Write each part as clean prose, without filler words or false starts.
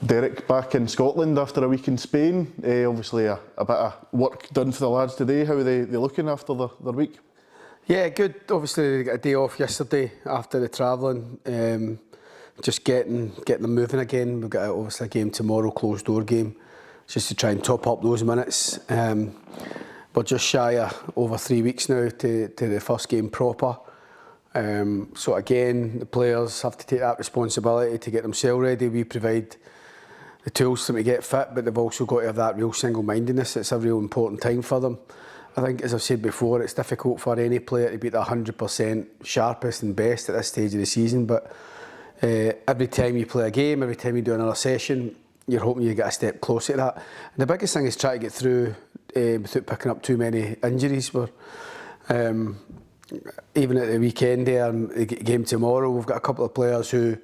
Derek, back in Scotland after a week in Spain. Obviously a bit of work done for the lads today. How are they looking after their week? Yeah, good. Obviously they got a day off yesterday after the travelling. Just getting them moving again. We've got obviously a game tomorrow, closed door game, just to try and top up those minutes. We're just shy of over 3 weeks now to the first game proper. So again, the players have to take that responsibility to get themselves ready. We provide the tools for them to get fit, but they've also got to have that real single-mindedness. It's a real important time for them. I think, as I've said before, it's difficult for any player to be the 100% sharpest and best at this stage of the season, but every time you play a game, every time you do another session, you're hoping you get a step closer to that. And the biggest thing is trying to get through without picking up too many injuries. Even at the weekend there, the game tomorrow, we've got a couple of players who,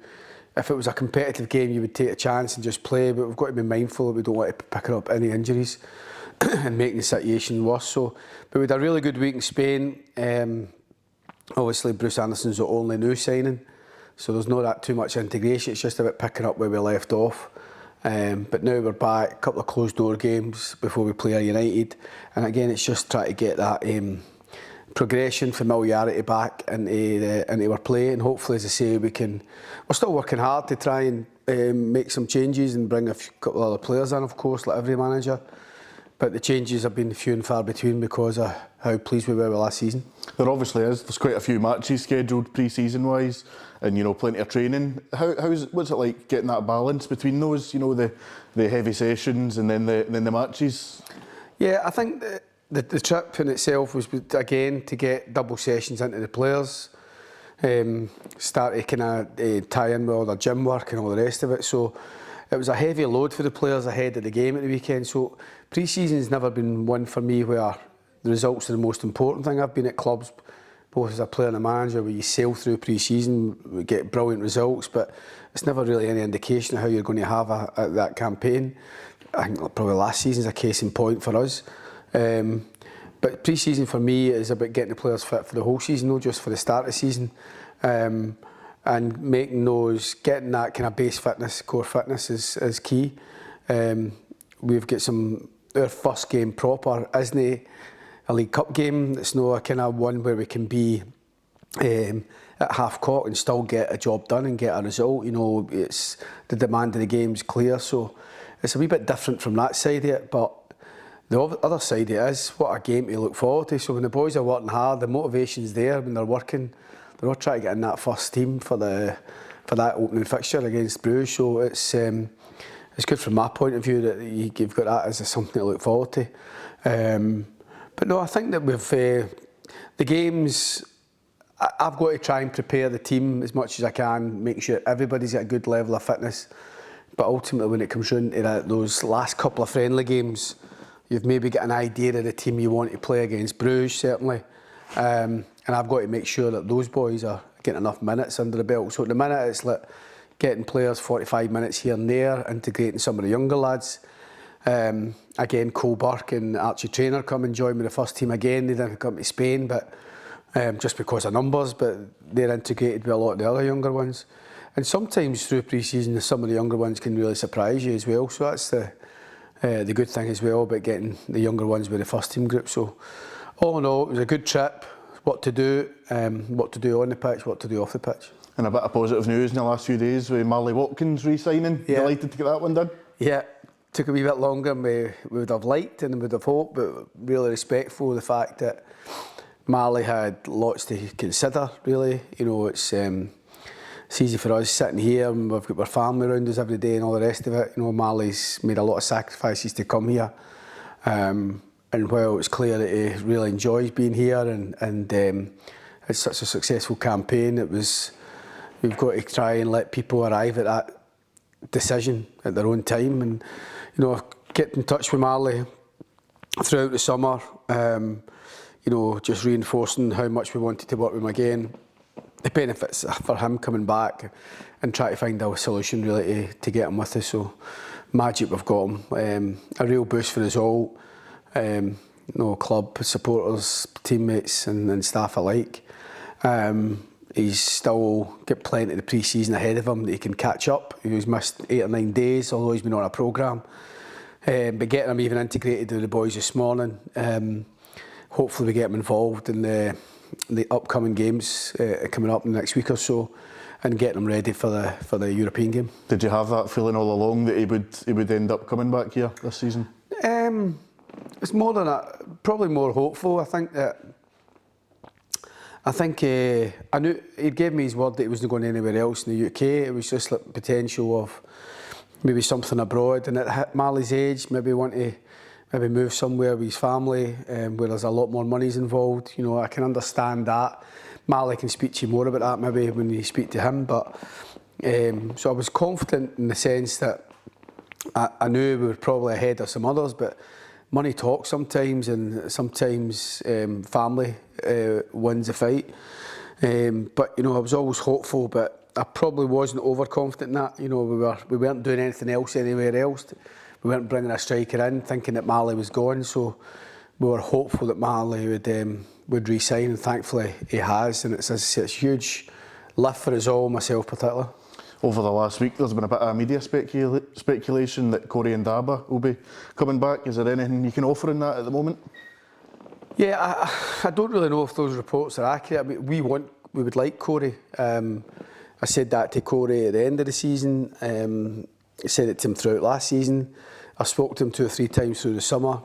if it was a competitive game, you would take a chance and just play, but we've got to be mindful that we don't want to pick up any injuries and making the situation worse. So, but we had a really good week in Spain. Obviously, Bruce Anderson's the only new signing, so there's not too much integration. It's just about picking up where we left off. But now we're back, a couple of closed door games before we play United, and again it's just trying to get that progression, familiarity back into our play, and hopefully, as I say, we're still working hard to try and make some changes and bring a couple of other players in, of course, like every manager. But the changes have been few and far between because of how pleased we were with last season. There obviously is. There's quite a few matches scheduled pre-season wise, and plenty of training. What's it like getting that balance between those? The heavy sessions and then the matches. Yeah, I think the trip in itself was again to get double sessions into the players, start to kind of tie in with all their gym work and all the rest of it. So it was a heavy load for the players ahead of the game at the weekend. So pre-season's never been one for me where the results are the most important thing. I've been at clubs, both as a player and a manager, where you sail through pre-season, we get brilliant results, but it's never really any indication of how you're going to have that campaign. I think probably last season's a case in point for us. But pre-season for me is about getting the players fit for the whole season, not just for the start of the season. And getting that kind of base fitness, core fitness is key. We've got our first game proper isn't a League Cup game. It's not a kind of one where we can be at half cock and still get a job done and get a result. It's the demand of the game's clear, so it's a wee bit different from that side of it. But the other side of it is what a game to look forward to. So when the boys are working hard, the motivation's there when they're working. They're all trying to get in that first team for that opening fixture against Bruges. So it's good from my point of view that you've got that as something to look forward to. But no, I think that with the games, I've got to try and prepare the team as much as I can, make sure everybody's at a good level of fitness. But ultimately, when it comes round to those last couple of friendly games, you've maybe got an idea of the team you want to play against Bruges, certainly. And I've got to make sure that those boys are getting enough minutes under the belt. So at the minute, it's like getting players 45 minutes here and there, integrating some of the younger lads. Again, Cole Burke and Archie Traynor come and join me the first team again. They didn't come to Spain, but just because of numbers, but they're integrated with a lot of the other younger ones. And sometimes through pre-season, some of the younger ones can really surprise you as well. So that's the good thing as well about getting the younger ones with the first team group. So all in all, it was a good trip. What to do on the pitch, what to do off the pitch. And a bit of positive news in the last few days with Marley Watkins re-signing. Yeah. Delighted to get that one done. Yeah, took a wee bit longer than we would have liked and would have hoped, but really respectful of the fact that Marley had lots to consider, really. It's easy for us sitting here and we've got our family around us every day and all the rest of it. Marley's made a lot of sacrifices to come here. And while it's clear that he really enjoys being here and it's such a successful campaign, we've got to try and let people arrive at that decision at their own time. And get in touch with Marley throughout the summer. Just reinforcing how much we wanted to work with him again. The benefits for him coming back and try to find a solution really to get him with us. So magic we've got him. A real boost for us all. Club supporters, teammates and staff alike. He's still got plenty of the pre-season ahead of him that he can catch up. He's missed 8 or 9 days, although he's been on a programme. But getting him even integrated with the boys this morning, hopefully we get him involved in the upcoming games coming up in the next week or so, and getting him ready for the European game. Did you have that feeling all along that he would end up coming back here this season? It's more than probably more hopeful. I think I knew he'd gave me his word that he wasn't going anywhere else in the UK. It was just like potential of maybe something abroad, and at Marley's age, maybe want to move somewhere with his family, where there's a lot more money's involved. You know, I can understand that. Marley can speak to you more about that maybe when you speak to him. But so I was confident in the sense that I knew we were probably ahead of some others, but money talks sometimes, and sometimes family wins the fight. But you know, I was always hopeful, but I probably wasn't overconfident in that. You know, we weren't doing anything else anywhere else. We weren't bringing a striker in, thinking that Marley was gone. So we were hopeful that Marley would re-sign, and thankfully he has. And it's a huge lift for us all, myself particularly. Over the last week, there's been a bit of media speculation that Corey and Daba will be coming back. Is there anything you can offer in that at the moment? Yeah, I don't really know if those reports are accurate. I mean, we would like Corey. I said that to Corey at the end of the season. I said it to him throughout last season. I spoke to him 2 or 3 times through the summer.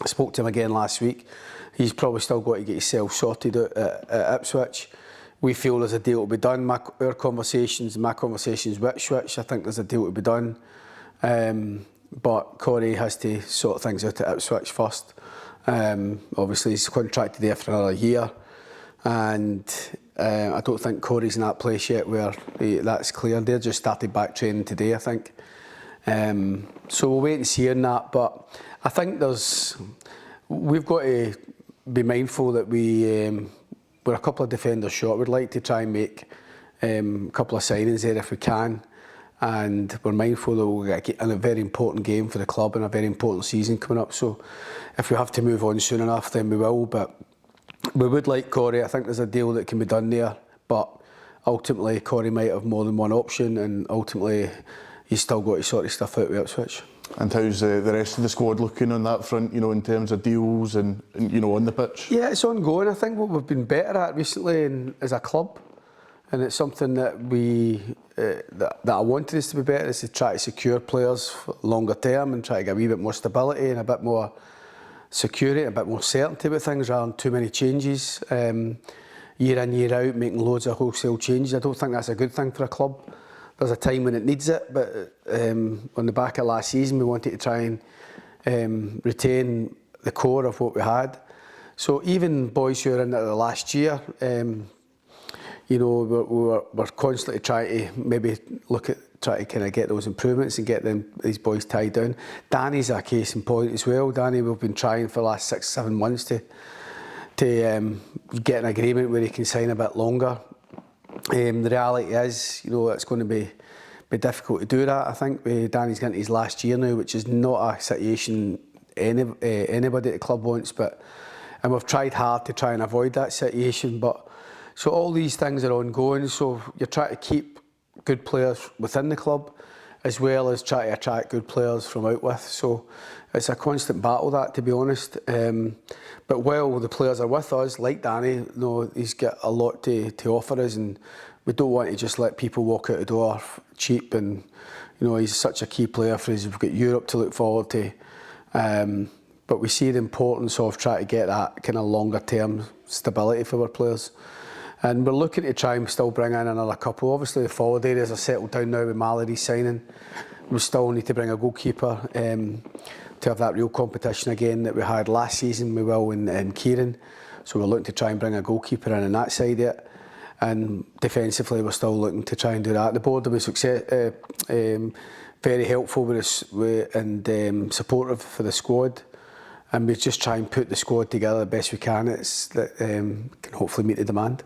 I spoke to him again last week. He's probably still got to get himself sorted out at Ipswich. We feel there's a deal to be done. My conversations with Ipswich, I think there's a deal to be done. But Corey has to sort things out at Ipswich first. Obviously, he's contracted there for another year. And I don't think Corey's in that place yet where that's clear. They're just started back training today, I think. So we'll wait and see on that. But I think we've got to be mindful that we're a couple of defenders short. We'd like to try and make a couple of signings there if we can. And we're mindful that we'll get in a very important game for the club and a very important season coming up. So if we have to move on soon enough, then we will. But we would like Corey. I think there's a deal that can be done there. But ultimately, Corey might have more than one option, and ultimately, he's still got to sort his stuff out with Ipswich. And how's the rest of the squad looking on that front, you know, in terms of deals and you know, on the pitch? Yeah, it's ongoing. I think what we've been better at recently as a club, and it's something that that I wanted us to be better, is to try to secure players for longer term and try to get a wee bit more stability and a bit more security, a bit more certainty with things rather than too many changes. Year in, year out, making loads of wholesale changes. I don't think that's a good thing for a club. There's a time when it needs it, but on the back of last season, we wanted to try and retain the core of what we had. So even boys who are in the last year, you know, we're constantly trying to maybe try to kind of get those improvements and get these boys tied down. Danny's a case in point as well. Danny, we've been trying for the last 6-7 months to get an agreement where he can sign a bit longer. The reality is, you know, it's going to be difficult to do that. I think Danny's getting his last year now, which is not a situation anybody at the club wants. And we've tried hard to try and avoid that situation. But so all these things are ongoing. So you're trying to keep good players within the club, as well as try to attract good players from out with. So it's a constant battle, that, to be honest. But while the players are with us, like Danny, you know, he's got a lot to offer us, and we don't want to just let people walk out the door cheap. And you know, he's such a key player for us. We've got Europe to look forward to. But we see the importance of trying to get that kind of longer term stability for our players. And we're looking to try and still bring in another couple. Obviously, the forward areas are settled down now with Marley signing. We still need to bring a goalkeeper to have that real competition again that we had last season. We will in Kieran. So we're looking to try and bring a goalkeeper in on that side of it. And defensively, we're still looking to try and do that. The board have been very helpful with us and supportive for the squad. And we just try and put the squad together the best we can. That can hopefully meet the demand.